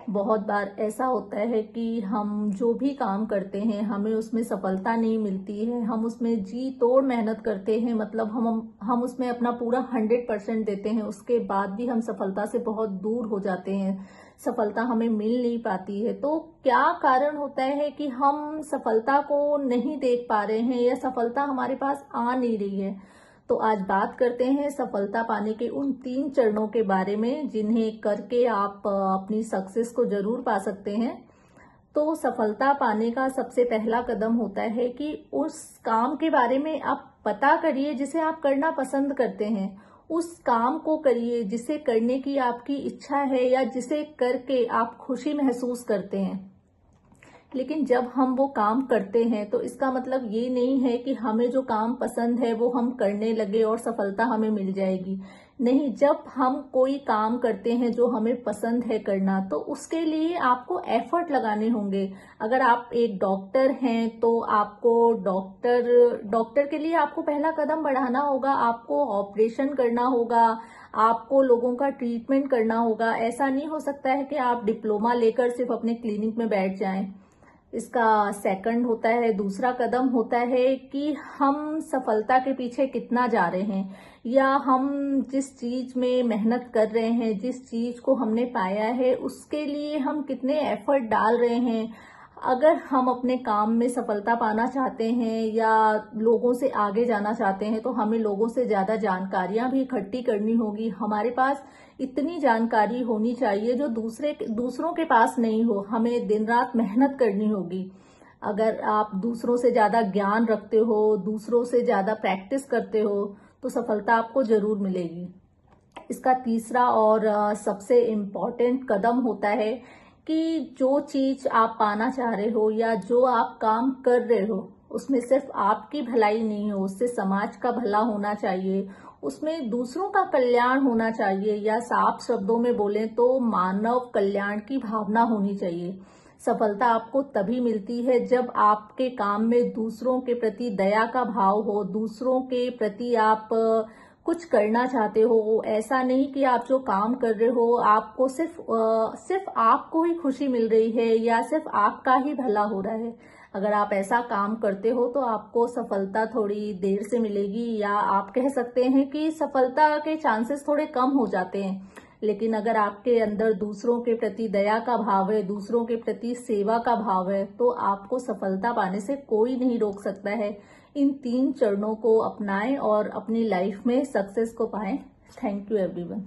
बहुत बार ऐसा होता है कि हम जो भी काम करते हैं हमें उसमें सफलता नहीं मिलती है। हम उसमें जी तोड़ मेहनत करते हैं, मतलब हम उसमें अपना पूरा 100% देते हैं, उसके बाद भी हम सफलता से बहुत दूर हो जाते हैं, सफलता हमें मिल नहीं पाती है। तो क्या कारण होता है कि हम सफलता को नहीं देख पा रहे हैं या सफलता हमारे पास आ नहीं रही है? तो आज बात करते हैं सफलता पाने के उन 3 चरणों के बारे में जिन्हें करके आप अपनी सक्सेस को जरूर पा सकते हैं। तो सफलता पाने का सबसे पहला कदम होता है कि उस काम के बारे में आप पता करिए जिसे आप करना पसंद करते हैं। उस काम को करिए जिसे करने की आपकी इच्छा है या जिसे करके आप खुशी महसूस करते हैं। लेकिन जब हम वो काम करते हैं तो इसका मतलब ये नहीं है कि हमें जो काम पसंद है वो हम करने लगे और सफलता हमें मिल जाएगी। नहीं, जब हम कोई काम करते हैं जो हमें पसंद है करना, तो उसके लिए आपको एफर्ट लगाने होंगे। अगर आप एक डॉक्टर हैं तो आपको डॉक्टर के लिए आपको पहला कदम बढ़ाना होगा, आपको ऑपरेशन करना होगा, आपको लोगों का ट्रीटमेंट करना होगा। ऐसा नहीं हो सकता है कि आप डिप्लोमा लेकर सिर्फ अपने क्लिनिक में बैठ जाएं। इसका सेकंड होता है, दूसरा कदम होता है कि हम सफलता के पीछे कितना जा रहे हैं, या हम जिस चीज में मेहनत कर रहे हैं, जिस चीज को हमने पाया है उसके लिए हम कितने एफर्ट डाल रहे हैं। अगर हम अपने काम में सफलता पाना चाहते हैं या लोगों से आगे जाना चाहते हैं तो हमें लोगों से ज्यादा जानकारियां भी इकट्ठी करनी होगी। हमारे पास इतनी जानकारी होनी चाहिए जो दूसरों के पास नहीं हो। हमें दिन रात मेहनत करनी होगी। अगर आप दूसरों से ज्यादा ज्ञान रखते हो, दूसरों से ज्यादा प्रैक्टिस करते हो, तो सफलता आपको जरूर मिलेगी। इसका तीसरा और सबसे इम्पोर्टेंट कदम होता है कि जो चीज आप पाना चाह रहे हो या जो आप काम कर रहे हो उसमें सिर्फ आपकी भलाई नहीं हो, उससे समाज का भला होना चाहिए, उसमें दूसरों का कल्याण होना चाहिए, या साफ शब्दों में बोले तो मानव कल्याण की भावना होनी चाहिए। सफलता आपको तभी मिलती है जब आपके काम में दूसरों के प्रति दया का भाव हो, दूसरों के प्रति आप कुछ करना चाहते हो। ऐसा नहीं कि आप जो काम कर रहे हो आपको सिर्फ आपको ही खुशी मिल रही है या सिर्फ आपका ही भला हो रहा है। अगर आप ऐसा काम करते हो तो आपको सफलता थोड़ी देर से मिलेगी, या आप कह सकते हैं कि सफलता के चांसेस थोड़े कम हो जाते हैं। लेकिन अगर आपके अंदर दूसरों के प्रति दया का भाव है, दूसरों के प्रति सेवा का भाव है, तो आपको सफलता पाने से कोई नहीं रोक सकता है। इन 3 चरणों को अपनाएं और अपनी लाइफ में सक्सेस को पाएं। Thank you everyone.